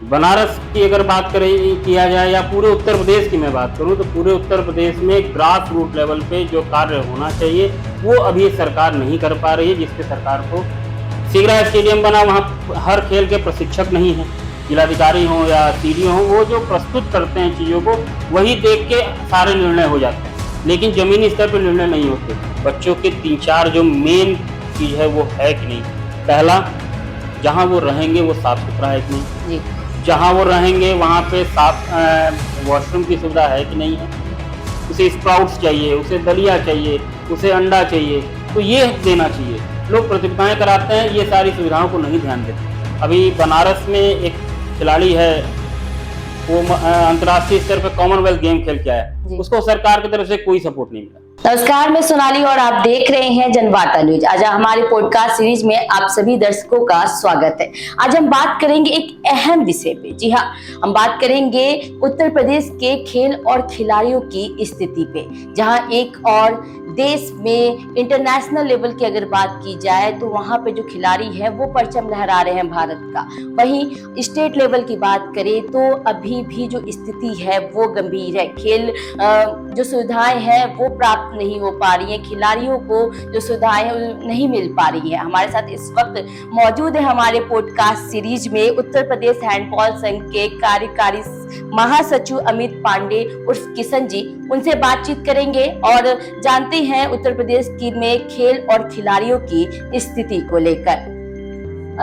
बनारस की अगर बात करें किया जाए या पूरे उत्तर प्रदेश की मैं बात करूं तो पूरे उत्तर प्रदेश में ग्रास रूट लेवल पे जो कार्य होना चाहिए वो अभी सरकार नहीं कर पा रही है, जिसपे सरकार को सीगरा स्टेडियम बना, वहाँ हर खेल के प्रशिक्षक नहीं है, जिलाधिकारी हो या सीडीओ हो, वो जो प्रस्तुत करते हैं चीज़ों को वही देख के सारे निर्णय हो जाते हैं, लेकिन जमीनी स्तर पर निर्णय नहीं होते। बच्चों के 3-4 जो मेन चीज़ है वो है कि नहीं। पहला, जहाँ वो रहेंगे वो साफ सुथरा है कि नहीं, जहाँ वो रहेंगे वहाँ पे साफ वॉशरूम की सुविधा है कि नहीं है, उसे स्प्राउट्स चाहिए, उसे दलिया चाहिए, उसे अंडा चाहिए, तो ये देना चाहिए। लोग प्रतियोगिताएं कराते हैं, ये सारी सुविधाओं को नहीं ध्यान देते। अभी बनारस में एक खिलाड़ी है, वो अंतर्राष्ट्रीय स्तर पर कॉमनवेल्थ गेम खेल के आया, उसको सरकार की तरफ से कोई सपोर्ट नहीं मिला। नमस्कार, मैं सोनाली और आप देख रहे हैं जनवार्ता न्यूज। आज हमारे पॉडकास्ट सीरीज में आप सभी दर्शकों का स्वागत है। आज हम बात करेंगे एक अहम विषय पे। जी हाँ, हम बात करेंगे उत्तर प्रदेश के खेल और खिलाड़ियों की स्थिति पे, जहां एक और देश में इंटरनेशनल लेवल की अगर बात की जाए तो वहां पे जो खिलाड़ी हैं वो परचम लहरा रहे हैं भारत का। वहीं स्टेट लेवल की बात करें तो अभी भी जो स्थिति है वो गंभीर है। खेल जो सुविधाएं हैं वो प्राप्त नहीं हो पा रही है, खिलाड़ियों को जो सुविधाएं हैं नहीं मिल पा रही है। हमारे साथ इस वक्त मौजूद है हमारे पॉडकास्ट सीरीज में उत्तर प्रदेश हैंडबॉल संघ के कार्यकारी महासचिव अमित पांडे उर्फ किशन जी। उनसे बातचीत करेंगे और जानते हैं उत्तर प्रदेश की में खेल और खिलाड़ियों की स्थिति को लेकर।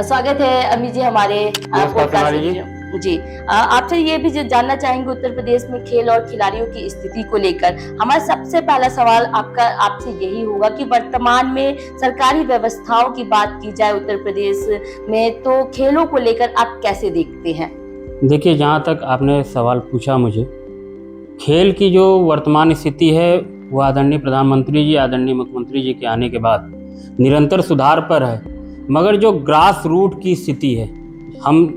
स्वागत है अमित जी हमारे पॉडकास्ट जी। आपसे ये भी जानना चाहेंगे उत्तर प्रदेश में खेल और खिलाड़ियों की स्थिति को लेकर। हमारा सबसे पहला सवाल आपसे यही होगा कि वर्तमान में सरकारी व्यवस्थाओं की बात की जाए उत्तर प्रदेश में तो खेलों को लेकर आप कैसे देखते हैं? देखिए, जहाँ तक आपने सवाल पूछा मुझे, खेल की जो वर्तमान स्थिति है वो आदरणीय प्रधानमंत्री जी, आदरणीय मुख्यमंत्री जी के आने के बाद निरंतर सुधार पर है, मगर जो ग्रास रूट की स्थिति है, हम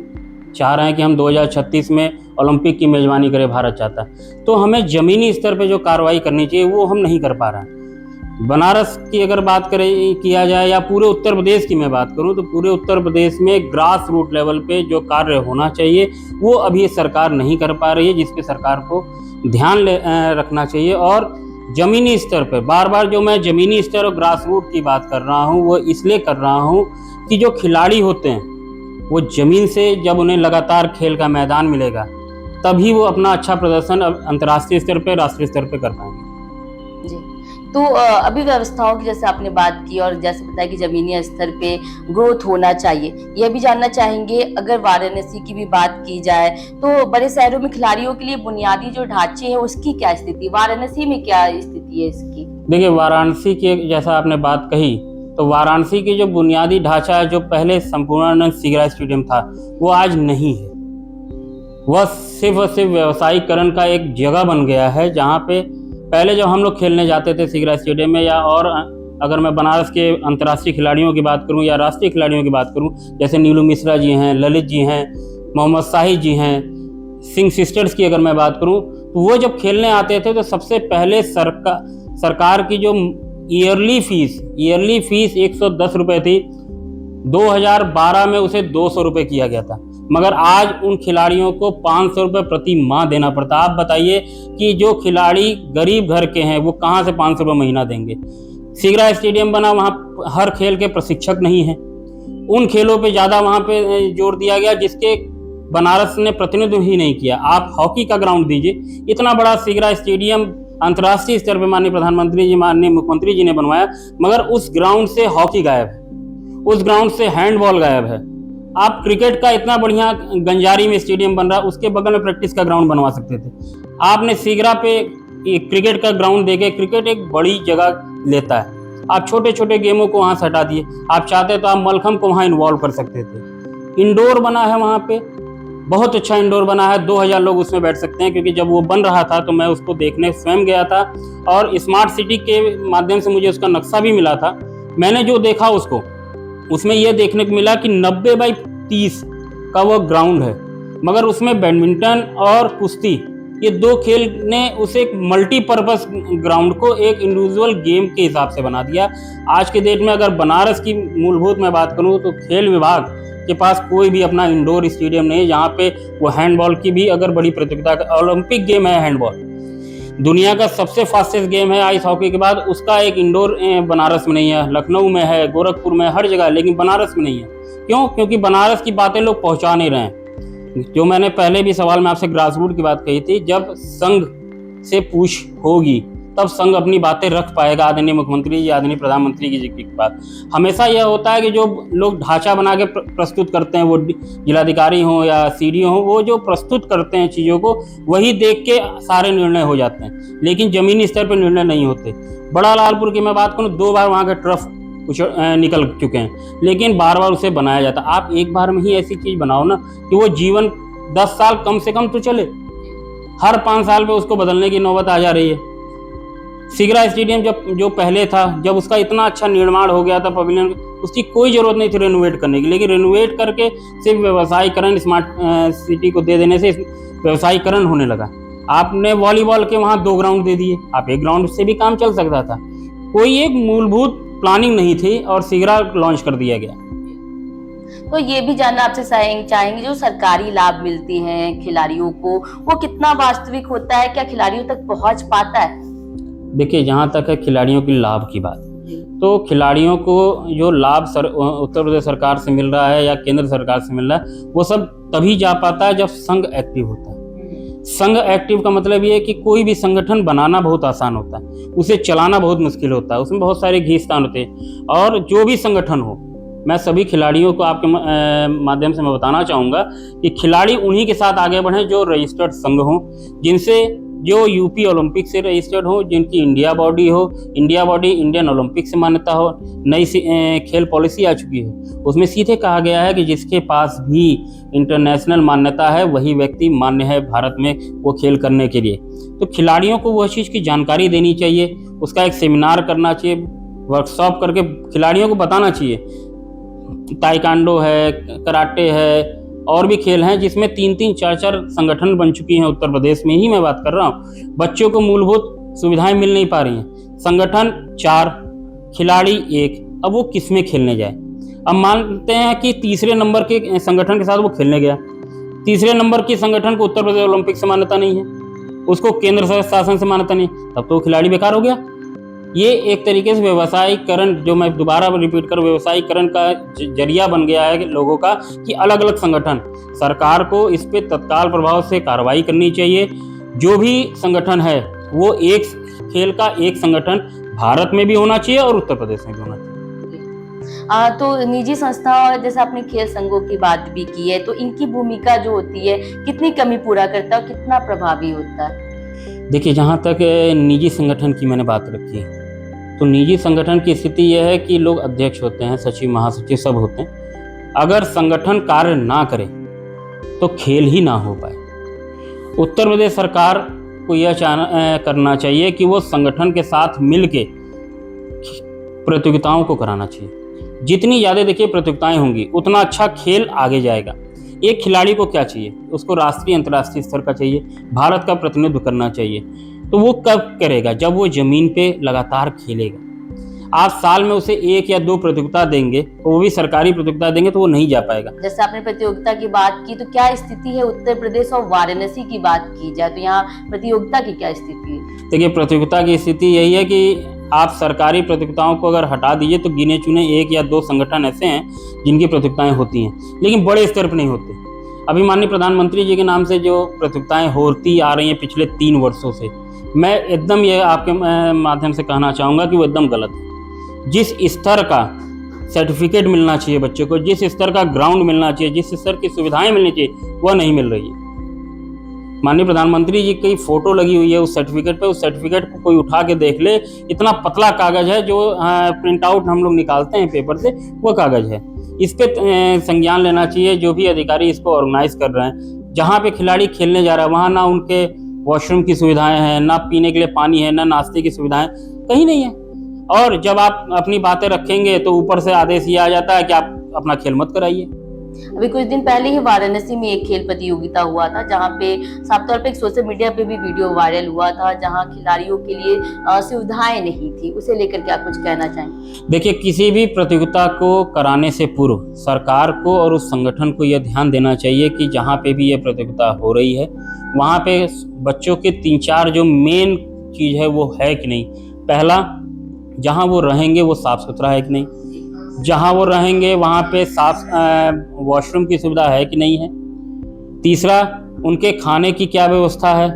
चाह रहे हैं कि हम 2036 में ओलंपिक की मेज़बानी करें, भारत चाहता है, तो हमें ज़मीनी स्तर पे जो कार्रवाई करनी चाहिए वो हम नहीं कर पा रहे हैं। बनारस की अगर बात करें किया जाए या पूरे उत्तर प्रदेश की मैं बात करूं तो पूरे उत्तर प्रदेश में ग्रास रूट लेवल पे जो कार्य होना चाहिए वो अभी सरकार नहीं कर पा रही है, जिस पे सरकार को ध्यान रखना चाहिए। और ज़मीनी स्तर पर बार बार जो मैं ज़मीनी स्तर और ग्रास रूट की बात कर रहा हूँ वो इसलिए कर रहा हूँ कि जो खिलाड़ी होते हैं वो ज़मीन से जब उन्हें लगातार खेल का मैदान मिलेगा तभी वो अपना अच्छा प्रदर्शन अंतर्राष्ट्रीय स्तर पर, राष्ट्रीय स्तर पर कर पाएंगे। जी, तो अभी व्यवस्थाओं की जैसे आपने बात की और जैसे बताया कि जमीनी स्तर पे ग्रोथ होना चाहिए, यह भी जानना चाहेंगे अगर वाराणसी की भी बात की जाए तो बड़े शहरों में खिलाड़ियों के लिए बुनियादी जो ढांचे हैं उसकी क्या स्थिति, वाराणसी में क्या स्थिति है इसकी? देखिए, वाराणसी की जैसा आपने बात कही तो वाराणसी की जो बुनियादी ढांचा है, जो पहले संपूर्णानंद सीगरा स्टेडियम था वो आज नहीं है। वह सिर्फ और सिर्फ व्यवसायीकरण का एक जगह बन गया है, जहाँ पे पहले जब हम लोग खेलने जाते थे सीगरा स्टेडियम में, या और अगर मैं बनारस के अंतर्राष्ट्रीय खिलाड़ियों की बात करूं या राष्ट्रीय खिलाड़ियों की बात करूं, जैसे नीलू मिश्रा जी हैं, ललित जी हैं, मोहम्मद शाहिद जी हैं, सिंह सिस्टर्स की अगर मैं बात करूं, तो वो जब खेलने आते थे तो सबसे पहले सरकार की जो ईयरली फीस 110 रुपये थी, 2012 में उसे 200 रुपये किया गया था, मगर आज उन खिलाड़ियों को 500 रुपये प्रति माह देना पड़ता। आप बताइए कि जो खिलाड़ी गरीब घर के हैं वो कहाँ से 500 रुपये महीना देंगे। सीगरा स्टेडियम बना, वहाँ हर खेल के प्रशिक्षक नहीं हैं, उन खेलों पे ज़्यादा वहाँ पे जोर दिया गया जिसके बनारस ने प्रतिनिधित्व ही नहीं किया। आप हॉकी का ग्राउंड दीजिए, इतना बड़ा सीगरा स्टेडियम अंतर्राष्ट्रीय स्तर पर माननीय प्रधानमंत्री जी, माननीय मुख्यमंत्री जी ने बनवाया, मगर उस ग्राउंड से हॉकी गायब है, उस ग्राउंड से हैंडबॉल गायब है। आप क्रिकेट का इतना बढ़िया गंजारी में स्टेडियम बन रहा है, उसके बगल में प्रैक्टिस का ग्राउंड बनवा सकते थे। आपने सीगरा पे क्रिकेट का ग्राउंड देके, क्रिकेट एक बड़ी जगह लेता है, आप छोटे छोटे गेमों को वहाँ से हटा दिए। आप चाहते तो आप मलखम्ब को वहाँ इन्वॉल्व कर सकते थे। इंडोर बना है वहाँ पे, बहुत अच्छा इंडोर बना है, 2000 लोग उसमें बैठ सकते हैं, क्योंकि जब वो बन रहा था तो मैं उसको देखने स्वयं गया था और स्मार्ट सिटी के माध्यम से मुझे उसका नक्शा भी मिला था। मैंने जो देखा उसमें यह देखने को मिला कि 90x30 का वो ग्राउंड है, मगर उसमें बैडमिंटन और कुश्ती, ये दो खेल ने उसे एक मल्टीपर्पस ग्राउंड को एक इंडिविजुअल गेम के हिसाब से बना दिया। आज के डेट में अगर बनारस की मूलभूत मैं बात करूं तो खेल विभाग के पास कोई भी अपना इंडोर स्टेडियम नहीं है जहाँ पे वो हैंडबॉल की भी अगर बड़ी प्रतियोगिता, ओलंपिक गेम है हैंडबॉल, दुनिया का सबसे फास्टेस्ट गेम है आइस हॉकी के बाद, उसका एक इंडोर बनारस में नहीं है, लखनऊ में है, गोरखपुर में, हर जगह, लेकिन बनारस में नहीं है। क्यों? क्योंकि बनारस की बातें लोग पहुंचा नहीं रहे हैं। जो मैंने पहले भी सवाल में आपसे ग्रासरूट की बात कही थी, जब संघ से पूछ होगी तब संघ अपनी बातें रख पाएगा, आदरणीय मुख्यमंत्री जी, आदरणीय प्रधानमंत्री जी की बात। हमेशा यह होता है कि जो लोग ढांचा बना के प्रस्तुत करते हैं, वो जिलाधिकारी हों या सीडीओ हों, वो जो प्रस्तुत करते हैं चीज़ों को, वही देख के सारे निर्णय हो जाते हैं, लेकिन जमीनी स्तर पर निर्णय नहीं होते। बड़ा लालपुर की मैं बात करूँ, 2 बार वहाँ के ट्रफ निकल चुके हैं, लेकिन बार बार उसे बनाया जाता। आप एक बार में ही ऐसी चीज़ बनाओ ना कि वो जीवन 10 साल कम से कम तो चले, हर 5 साल पे उसको बदलने की नौबत आ जा रही है। सिगरा स्टेडियम जो पहले था, जब उसका इतना अच्छा निर्माण हो गया था पवेलियन, उसकी कोई ज़रूरत नहीं थी रेनोवेट करने की, लेकिन रेनोवेट करके सिर्फ व्यवसायीकरण, स्मार्ट सिटी को दे देने से व्यवसायीकरण होने लगा। आपने वॉलीबॉल के वहाँ 2 ग्राउंड दे दिए, आप 1 ग्राउंड से भी काम चल सकता था। कोई एक मूलभूत प्लानिंग नहीं थी और सिगरा लॉन्च कर दिया गया। तो ये भी जानना आपसे चाहेंगे, जो सरकारी लाभ मिलती हैं खिलाड़ियों को, वो कितना वास्तविक होता है, क्या खिलाड़ियों तक पहुंच पाता है? देखिए, जहाँ तक है खिलाड़ियों की लाभ की बात, तो खिलाड़ियों को जो लाभ उत्तर प्रदेश सरकार से मिल रहा है या केंद्र सरकार से मिल रहा है, वो सब तभी जा पाता है जब संघ एक्टिव होता है। संघ एक्टिव का मतलब ये है कि कोई भी संगठन बनाना बहुत आसान होता है, उसे चलाना बहुत मुश्किल होता है, उसमें बहुत सारे घींचतान होते हैं। और जो भी संगठन हो, मैं सभी खिलाड़ियों को आपके माध्यम से मैं बताना चाहूँगा कि खिलाड़ी उन्हीं के साथ आगे बढ़ें जो रजिस्टर्ड संघ हों, जिनसे जो यूपी ओलंपिक से रजिस्टर्ड हो, जिनकी इंडिया बॉडी हो, इंडिया बॉडी इंडियन ओलंपिक से मान्यता हो। नई खेल पॉलिसी आ चुकी है, उसमें सीधे कहा गया है कि जिसके पास भी इंटरनेशनल मान्यता है वही व्यक्ति मान्य है भारत में वो खेल करने के लिए। तो खिलाड़ियों को वह चीज़ की जानकारी देनी चाहिए, उसका एक सेमिनार करना चाहिए, वर्कशॉप करके खिलाड़ियों को बताना चाहिए। ताइक्वांडो है, कराटे है, और भी खेल हैं जिसमें 3-3, 4-4 संगठन बन चुकी हैं। उत्तर प्रदेश में ही मैं बात कर रहा हूँ। बच्चों को मूलभूत सुविधाएं मिल नहीं पा रही हैं। संगठन 4, खिलाड़ी 1, अब वो किस में खेलने जाए? अब मानते हैं कि तीसरे नंबर के संगठन के साथ वो खेलने गया, तीसरे नंबर के संगठन को उत्तर प्रदेश ओलंपिक से मान्यता नहीं है, उसको केंद्र शासन से मान्यता नहीं, तब तो खिलाड़ी बेकार हो गया। ये एक तरीके से व्यवसायीकरण, जो मैं दोबारा रिपीट कर, व्यवसायीकरण का जरिया बन गया है लोगों का कि अलग अलग संगठन। सरकार को इस पे तत्काल प्रभाव से कार्रवाई करनी चाहिए। जो भी संगठन है वो एक खेल का एक संगठन भारत में भी होना चाहिए और उत्तर प्रदेश में भी होना चाहिए। तो निजी संस्थाओं, जैसे आपने खेल संघों की बात भी की है, तो इनकी भूमिका जो होती है कितनी कमी पूरा करता है और कितना प्रभावी होता है? देखिए, जहाँ तक निजी संगठन की मैंने बात रखी है, तो निजी संगठन की स्थिति यह है कि लोग अध्यक्ष होते हैं, सचिव, महासचिव सब होते हैं। अगर संगठन कार्य ना करे तो खेल ही ना हो पाए। उत्तर प्रदेश सरकार को यह करना चाहिए कि वो संगठन के साथ मिलके प्रतियोगिताओं को कराना चाहिए। जितनी ज़्यादा देखिए प्रतियोगिताएं होंगी उतना अच्छा खेल आगे जाएगा। एक खिलाड़ी को क्या चाहिए? उसको राष्ट्रीय अंतर्राष्ट्रीय स्तर का चाहिए, भारत का प्रतिनिधित्व करना चाहिए। तो वो कब करेगा? जब वो ज़मीन पे लगातार खेलेगा। आप साल में उसे 1 या 2 प्रतियोगिता देंगे, तो वो भी सरकारी प्रतियोगिता देंगे, तो वो नहीं जा पाएगा। जैसे आपने प्रतियोगिता की बात की, तो क्या स्थिति है उत्तर प्रदेश और वाराणसी की बात की जाए तो यहाँ प्रतियोगिता की क्या स्थिति है? देखिए, प्रतियोगिता की स्थिति यही है कि आप सरकारी प्रतियोगिताओं को अगर हटा दीजिए तो गिने चुने 1 या 2 संगठन ऐसे हैं जिनकी प्रतियोगिताएं होती हैं, लेकिन बड़े स्तर पर नहीं होती। अभी माननीय प्रधानमंत्री जी के नाम से जो प्रतियोगिताएं होती आ रही हैं पिछले 3 वर्षों से, मैं एकदम ये आपके माध्यम से कहना चाहूँगा कि वो एकदम गलत है। जिस स्तर का सर्टिफिकेट मिलना चाहिए बच्चों को, जिस स्तर का ग्राउंड मिलना चाहिए, जिस स्तर की सुविधाएं मिलनी चाहिए, वह नहीं मिल रही है। माननीय प्रधानमंत्री जी की फोटो लगी हुई है उस सर्टिफिकेट पे, उस सर्टिफिकेट को कोई उठा के देख ले, इतना पतला कागज है, जो प्रिंट आउट हम लोग निकालते हैं पेपर से, वो कागज है। इस पे संज्ञान लेना चाहिए। जो भी अधिकारी इसको ऑर्गेनाइज कर रहे हैं, जहाँ पे खिलाड़ी खेलने जा रहा है वहाँ ना उनके वॉशरूम की सुविधाएं हैं, ना पीने के लिए पानी है, ना नाश्ते की सुविधाएं, कहीं नहीं है। और जब आप अपनी बातें रखेंगे तो ऊपर से आदेश ये आ जाता है कि आप अपना खेल मत कराइए। अभी कुछ दिन पहले ही वाराणसी में एक खेल प्रतियोगिता हुआ था, जहां पे साफ तौर पे एक सोशल मीडिया पे भी वीडियो वायरल हुआ था, जहां खिलाड़ियों के लिए सुविधाएं नहीं थी। उसे लेकर क्या कुछ कहना चाहेंगे? देखिए, किसी भी प्रतियोगिता को कराने से पूर्व सरकार को और उस संगठन को यह ध्यान देना चाहिए कि जहाँ पे भी ये प्रतियोगिता हो रही है वहाँ पे बच्चों के 3-4 जो मेन चीज़ है वो है कि नहीं। पहला, जहाँ वो रहेंगे वो साफ़ सुथरा है कि नहीं, जहाँ वो रहेंगे वहाँ पे साफ वॉशरूम की सुविधा है कि नहीं है। तीसरा, उनके खाने की क्या व्यवस्था है,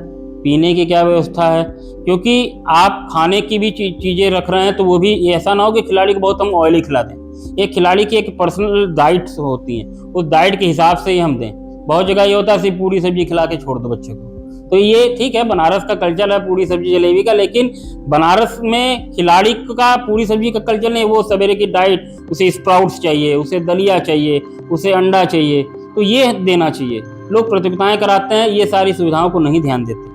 पीने की क्या व्यवस्था है, क्योंकि आप खाने की भी चीज़ें रख रहे हैं तो वो भी ऐसा ना हो कि खिलाड़ी को बहुत हम ऑयली खिला दें। एक खिलाड़ी की एक पर्सनल डाइट होती है, उस डाइट के हिसाब से ही हम दें। बहुत जगह ये होता है सिर्फ पूरी सब्जी खिला के छोड़ दो बच्चे को। तो ये ठीक है, बनारस का कल्चर है पूरी सब्जी जलेबी का, लेकिन बनारस में खिलाड़ी का पूरी सब्जी का कल्चर नहीं। वो सवेरे की डाइट, उसे स्प्राउट्स चाहिए, उसे दलिया चाहिए, उसे अंडा चाहिए, तो ये देना चाहिए। लोग प्रतियोगिताएं कराते हैं, ये सारी सुविधाओं को नहीं ध्यान देते।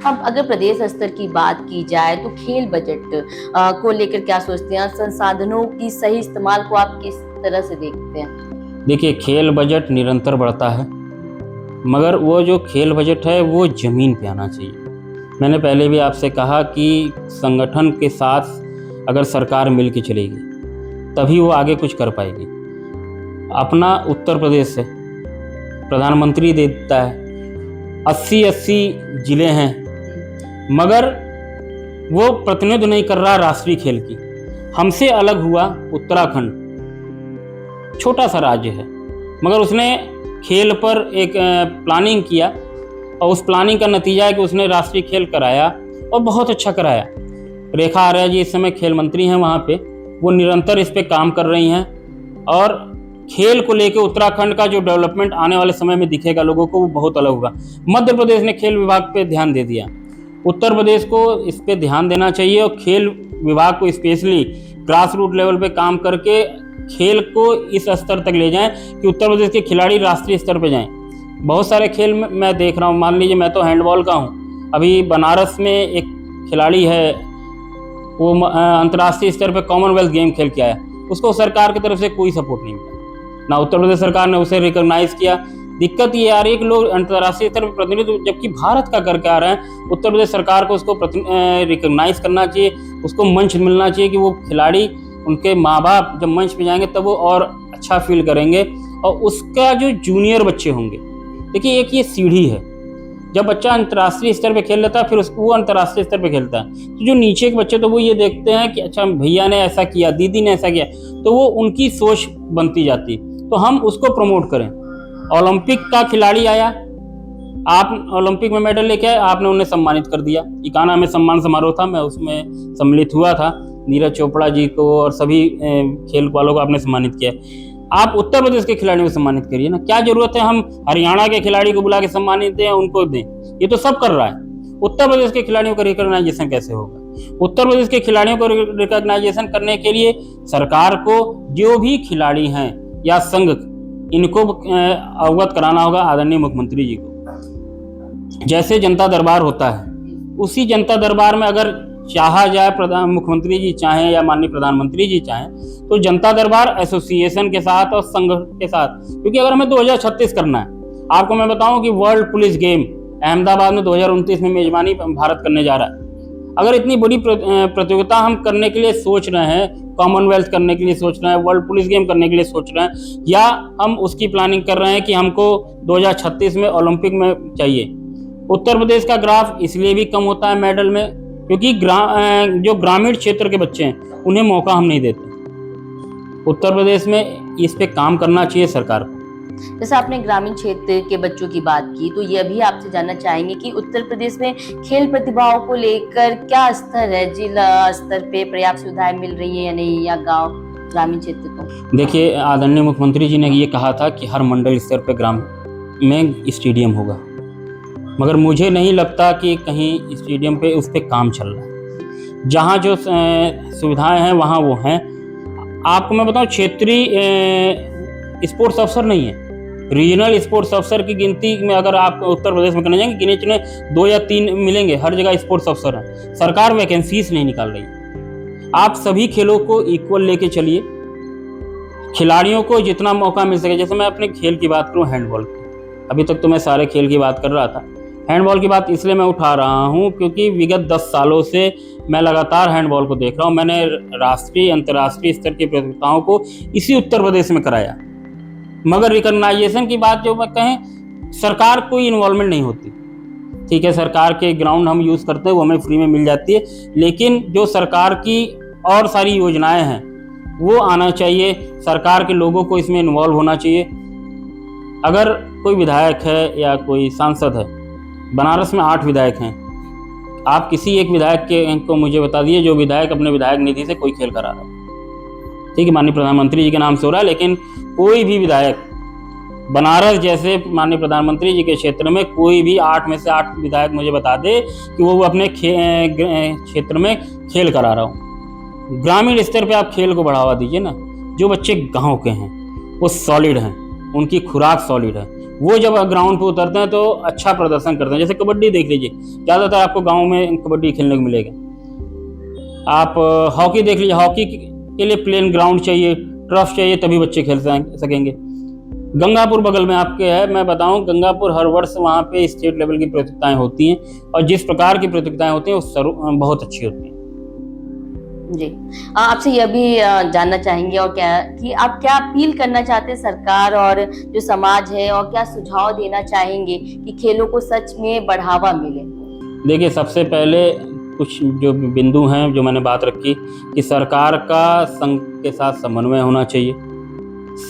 अब अगर प्रदेश स्तर की बात की जाए तो खेल बजट को लेकर क्या सोचते हैं? संसाधनों की सही इस्तेमाल को आप किस तरह से देखते हैं? देखिए, खेल बजट निरंतर बढ़ता है, मगर वो जो खेल बजट है वो ज़मीन पे आना चाहिए। मैंने पहले भी आपसे कहा कि संगठन के साथ अगर सरकार मिल के चलेगी तभी वो आगे कुछ कर पाएगी। अपना उत्तर प्रदेश से प्रधानमंत्री देता है, 80 जिले हैं, मगर वो प्रतिनिधित्व नहीं कर रहा राष्ट्रीय खेल की। हमसे अलग हुआ उत्तराखंड, छोटा सा राज्य है, मगर उसने खेल पर एक प्लानिंग किया और उस प्लानिंग का नतीजा है कि उसने राष्ट्रीय खेल कराया और बहुत अच्छा कराया। रेखा आर्या जी इस समय खेल मंत्री हैं वहाँ पे, वो निरंतर इस पे काम कर रही हैं और खेल को लेके उत्तराखंड का जो डेवलपमेंट आने वाले समय में दिखेगा लोगों को, वो बहुत अलग होगा। मध्य प्रदेश ने खेल विभाग पे ध्यान दे दिया, उत्तर प्रदेश को इस पे ध्यान देना चाहिए और खेल विभाग को स्पेशली ग्रास रूट लेवल पे काम करके खेल को इस स्तर तक ले जाएं कि उत्तर प्रदेश के खिलाड़ी राष्ट्रीय स्तर पे जाएं। बहुत सारे खेल में मैं देख रहा हूँ, मान लीजिए मैं तो हैंडबॉल का हूँ, अभी बनारस में एक खिलाड़ी है, वो अंतर्राष्ट्रीय स्तर पे कॉमनवेल्थ गेम खेल के आया, उसको सरकार की तरफ से कोई सपोर्ट नहीं मिला, ना उत्तर प्रदेश सरकार ने उसे रिकॉग्नाइज किया। दिक्कत ये आ रही है कि लोग अंतर्राष्ट्रीय स्तर पर प्रतिनिधित्व जबकि भारत का करके आ रहे हैं, उत्तर प्रदेश सरकार को उसको रिकॉग्नाइज करना चाहिए, उसको मंच मिलना चाहिए कि वो खिलाड़ी, उनके माँ बाप जब मंच पे जाएंगे तब वो और अच्छा फील करेंगे। और उसका जो जूनियर बच्चे होंगे, देखिए एक ये सीढ़ी है, जब बच्चा अंतर्राष्ट्रीय स्तर पे खेल लेता है फिर वो अंतर्राष्ट्रीय स्तर पे खेलता है, तो जो नीचे के बच्चे तो वो ये देखते हैं कि अच्छा भैया ने ऐसा किया, दीदी ने ऐसा किया, तो वो उनकी सोच बनती जाती, तो हम उसको प्रमोट करें। ओलंपिक का खिलाड़ी आया, आप ओलंपिक में मेडल लेके आए, आपने उन्हें सम्मानित कर दिया। इकाना में सम्मान समारोह था, मैं उसमें सम्मिलित हुआ था, नीरज चोपड़ा जी को और सभी खेल वालों को आपने सम्मानित किया। आप उत्तर प्रदेश के खिलाड़ियों को सम्मानित करिए ना, क्या जरूरत है हम हरियाणा के खिलाड़ी को बुला के सम्मानित दें, उनको दें? ये तो सब कर रहा है। उत्तर प्रदेश के खिलाड़ियों का रिकॉग्नाइजेशन कैसे होगा? उत्तर प्रदेश के खिलाड़ियों को रिकॉग्नाइजेशन करने के लिए सरकार को जो भी खिलाड़ी हैं या संघ, इनको अवगत कराना होगा आदरणीय मुख्यमंत्री जी को। जैसे जनता दरबार होता है, उसी जनता दरबार में अगर चाहा जाए, मुख्यमंत्री जी चाहें या माननीय प्रधानमंत्री जी चाहें, तो जनता दरबार एसोसिएशन के साथ और संघ के साथ, क्योंकि अगर हमें 2036 करना है, आपको मैं बताऊं कि वर्ल्ड पुलिस गेम अहमदाबाद में 2029 में मेजबानी भारत करने जा रहा है। अगर इतनी बड़ी प्रतियोगिता हम करने के लिए सोच रहे हैं, कॉमनवेल्थ करने के लिए सोच रहे हैं, वर्ल्ड पुलिस गेम करने के लिए सोच रहे हैं, या हम उसकी प्लानिंग कर रहे हैं कि हमको 2036 में ओलंपिक में चाहिए, उत्तर प्रदेश का ग्राफ इसलिए भी कम होता है मेडल में, क्योंकि जो ग्रामीण क्षेत्र के बच्चे हैं उन्हें मौका हम नहीं देते। उत्तर प्रदेश में इस पे काम करना चाहिए सरकार को। जैसे आपने ग्रामीण क्षेत्र के बच्चों की बात की, तो यह भी आपसे जानना चाहेंगे कि उत्तर प्रदेश में खेल प्रतिभाओं को लेकर क्या स्तर है? जिला स्तर पे पर्याप्त सुविधाएं मिल रही है या नहीं, या गांव ग्रामीण क्षेत्र को? देखिए, आदरणीय मुख्यमंत्री जी ने ये कहा था कि हर मंडल स्तर पे ग्राम में स्टेडियम होगा, मगर मुझे नहीं लगता कि कहीं स्टेडियम पे उस पर काम चल रहा है। जहाँ जो सुविधाएं हैं वहाँ वो हैं। आपको मैं बताऊं, क्षेत्रीय स्पोर्ट्स अफसर नहीं है, रीजनल स्पोर्ट्स अफसर की गिनती में अगर आप उत्तर प्रदेश में करने जाएंगे, गिने चुने 2 या 3 मिलेंगे, हर जगह स्पोर्ट्स अफसर हैं। सरकार वैकेंसीज नहीं निकाल रही। आप सभी खेलों को इक्वल लेके चलिए, खिलाड़ियों को जितना मौका मिल सके, जैसे मैं अपने खेल की बात करूँ, हैंडबॉल की, अभी तक तो मैं सारे खेल की बात कर रहा था, हैंडबॉल की बात इसलिए मैं उठा रहा हूँ क्योंकि विगत 10 सालों से मैं लगातार हैंडबॉल को देख रहा हूँ। मैंने राष्ट्रीय अंतर्राष्ट्रीय स्तर की प्रतियोगिताओं को इसी उत्तर प्रदेश में कराया, मगर रिकॉग्नाइजेशन की बात जो मैं कहें, सरकार कोई इन्वॉल्वमेंट नहीं होती। ठीक है, सरकार के ग्राउंड हम यूज़ करते हैं, वो हमें फ्री में मिल जाती है, लेकिन जो सरकार की और सारी योजनाएं हैं वो आना चाहिए, सरकार के लोगों को इसमें इन्वॉल्व होना चाहिए। अगर कोई विधायक है या कोई सांसद है, बनारस में 8 विधायक हैं, आप किसी एक विधायक को मुझे बता दिए जो विधायक अपने विधायक निधि से कोई खेल करा रहा है। ठीक है, माननीय प्रधानमंत्री जी के नाम से हो रहा है, लेकिन कोई भी विधायक बनारस जैसे माननीय प्रधानमंत्री जी के क्षेत्र में कोई भी 8 में से 8 विधायक मुझे बता दे कि वो अपने क्षेत्र में खेल करा रहा हो। ग्रामीण स्तर पे आप खेल को बढ़ावा दीजिए ना। जो बच्चे गांव के हैं वो सॉलिड हैं, उनकी खुराक सॉलिड है, वो जब ग्राउंड पे उतरते हैं तो अच्छा प्रदर्शन करते हैं। जैसे कबड्डी देख लीजिए, ज़्यादातर आपको गाँव में कबड्डी खेलने को मिलेगा। आप हॉकी देख लीजिए, हॉकी के लिए प्लेन ग्राउंड चाहिए, टर्फ चाहिए, तभी बच्चे खेल सकेंगे। गंगापुर बगल में आपके है, मैं बताऊं, गंगापुर हर वर्ष वहाँ पे स्टेट लेवल की प्रतियोगिताएं होती हैं, और जिस प्रकार की प्रतियोगिताएं होती हैं वो बहुत अच्छी होती हैं। जी, आपसे यह भी जानना चाहेंगे और क्या कि आप क्या अपील करना चाहते हैं सरकार और जो समाज है, और क्या सुझाव देना चाहेंगे कि खेलों को सच में बढ़ावा मिले? देखिए, सबसे पहले कुछ जो बिंदु हैं जो मैंने बात रखी कि सरकार का संघ के साथ समन्वय होना चाहिए।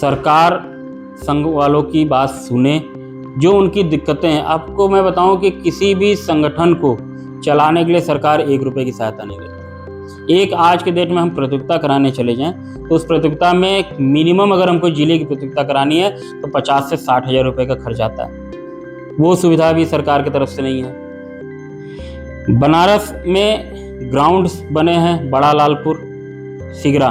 सरकार संघ वालों की बात सुने, जो उनकी दिक्कतें हैं। आपको मैं बताऊं कि किसी भी संगठन को चलाने के लिए सरकार 1 रुपये की सहायता नहीं करती। एक आज के डेट में हम प्रतियोगिता कराने चले जाएं तो उस प्रतियोगिता में मिनिमम अगर हमको जिले की प्रतियोगिता करानी है तो 50 से 60 हज़ार रुपये का खर्च आता है। वो सुविधा भी सरकार की तरफ से नहीं है। बनारस में ग्राउंड्स बने हैं, बड़ा लालपुर, सिगरा,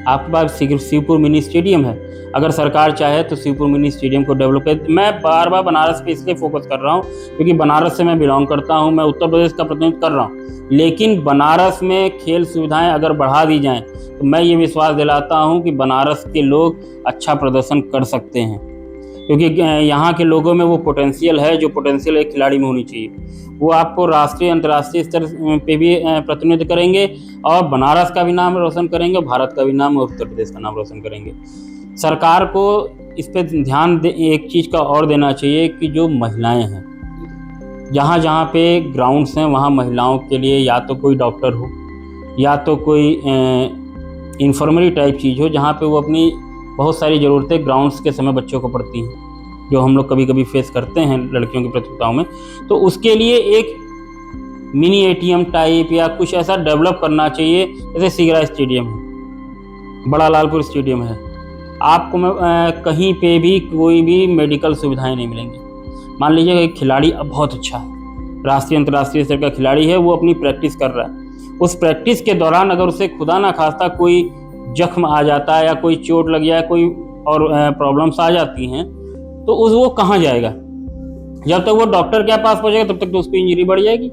आपके पास शिवपुर मिनी स्टेडियम है। अगर सरकार चाहे तो शिवपुर मिनी स्टेडियम को डेवलप कर। मैं बार बार बनारस पे इसलिए फोकस कर रहा हूँ क्योंकि बनारस से मैं बिलोंग करता हूँ, मैं उत्तर प्रदेश का प्रतिनिधित्व कर रहा हूँ, लेकिन बनारस में खेल सुविधाएं अगर बढ़ा दी जाएं तो मैं ये विश्वास दिलाता हूँ कि बनारस के लोग अच्छा प्रदर्शन कर सकते हैं, क्योंकि यहाँ के लोगों में वो पोटेंशियल है जो पोटेंशियल एक खिलाड़ी में होनी चाहिए। वो आपको राष्ट्रीय अंतर्राष्ट्रीय स्तर पे भी प्रतिनिधित्व करेंगे और बनारस का भी नाम रोशन करेंगे, भारत का भी नाम और उत्तर प्रदेश का नाम रोशन करेंगे। सरकार को इस पे ध्यान एक चीज़ का और देना चाहिए कि जो महिलाएं हैं, जहाँ जहाँ पे ग्राउंड्स हैं वहाँ महिलाओं के लिए या तो कोई डॉक्टर हो या तो कोई इन्फर्मरी टाइप चीज़ हो, जहाँ पे वो अपनी बहुत सारी ज़रूरतें ग्राउंड्स के समय बच्चों को पड़ती हैं, जो हम लोग कभी कभी फेस करते हैं लड़कियों की प्रतियोगिताओं में। तो उसके लिए एक मिनी ATM टाइप या कुछ ऐसा डेवलप करना चाहिए। जैसे सिगरा स्टेडियम है, बड़ा लालपुर स्टेडियम है, आपको कहीं पे भी कोई भी मेडिकल सुविधाएं नहीं मिलेंगी। मान लीजिए एक खिलाड़ी अब बहुत अच्छा है, राष्ट्रीय अंतर्राष्ट्रीय स्तर का खिलाड़ी है, वो अपनी प्रैक्टिस कर रहा है, उस प्रैक्टिस के दौरान अगर उसे खुदा ना खास्ता कोई जख्म आ जाता है या कोई चोट लग जाए, कोई और प्रॉब्लम्स आ जाती हैं, तो वो कहाँ जाएगा? जब तक वो डॉक्टर के पास पहुंचेगा तब तक तो उसकी इंजरी बढ़ जाएगी।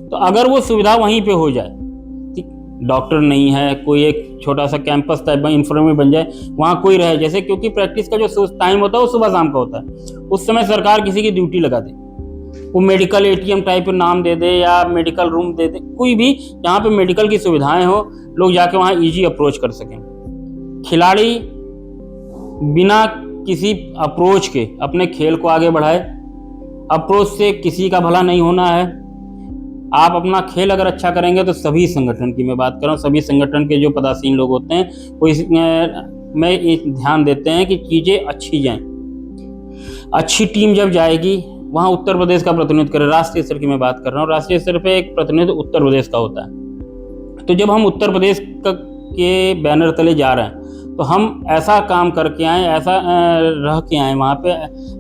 तो अगर वो सुविधा वहीं पे हो जाए, डॉक्टर नहीं है, कोई एक छोटा सा कैंपस टाइप इन्फॉर्मरी बन जाए, वहाँ कोई रहे, जैसे क्योंकि प्रैक्टिस का जो टाइम होता है वो सुबह शाम का होता है, उस समय सरकार किसी की ड्यूटी लगा दे, वो मेडिकल ATM टाइप नाम दे दे या मेडिकल रूम दे दे, कोई भी जहाँ पे मेडिकल की सुविधाएं हो, लोग जाके वहाँ ईजी अप्रोच कर सकें। खिलाड़ी बिना किसी अप्रोच के अपने खेल को आगे बढ़ाए। अप्रोच से किसी का भला नहीं होना है। आप अपना खेल अगर अच्छा करेंगे तो सभी संगठन की मैं बात कर रहा हूँ, सभी संगठन के जो पदासीन लोग होते हैं वो में ध्यान देते हैं कि चीज़ें अच्छी जाएं। अच्छी टीम जब जाएगी वहाँ उत्तर प्रदेश का प्रतिनिधित्व करे, राष्ट्रीय स्तर की मैं बात कर रहा हूँ, राष्ट्रीय स्तर पे एक प्रतिनिधित्व उत्तर प्रदेश का होता है। तो जब हम उत्तर प्रदेश के बैनर तले जा रहे हैं तो हम ऐसा काम करके आएँ, ऐसा रह के आएँ वहाँ पे,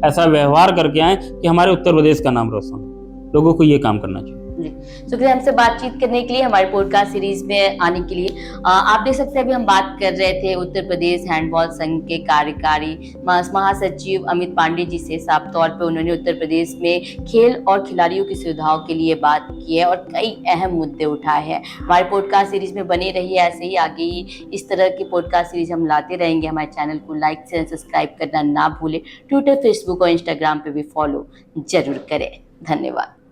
ऐसा व्यवहार करके आएँ कि हमारे उत्तर प्रदेश का नाम रोशन हो। लोगों को ये काम करना चाहिए। जी, शुक्रिया हमसे बातचीत करने के लिए, हमारे पॉडकास्ट सीरीज में आने के लिए। आप देख सकते हैं अभी हम बात कर रहे थे उत्तर प्रदेश हैंडबॉल संघ के कार्यकारी महासचिव अमित पांडे जी से। साफ तौर पे उन्होंने उत्तर प्रदेश में खेल और खिलाड़ियों की सुविधाओं के लिए बात की है और कई अहम मुद्दे उठाए हैं। हमारे पॉडकास्ट सीरीज में बने रहिए, ऐसे ही आगे ही इस तरह की पॉडकास्ट सीरीज हम लाते रहेंगे। हमारे चैनल को लाइक शेयर सब्सक्राइब करना ना भूलें। ट्विटर, फेसबुक और इंस्टाग्राम पे भी फॉलो जरूर करें। धन्यवाद।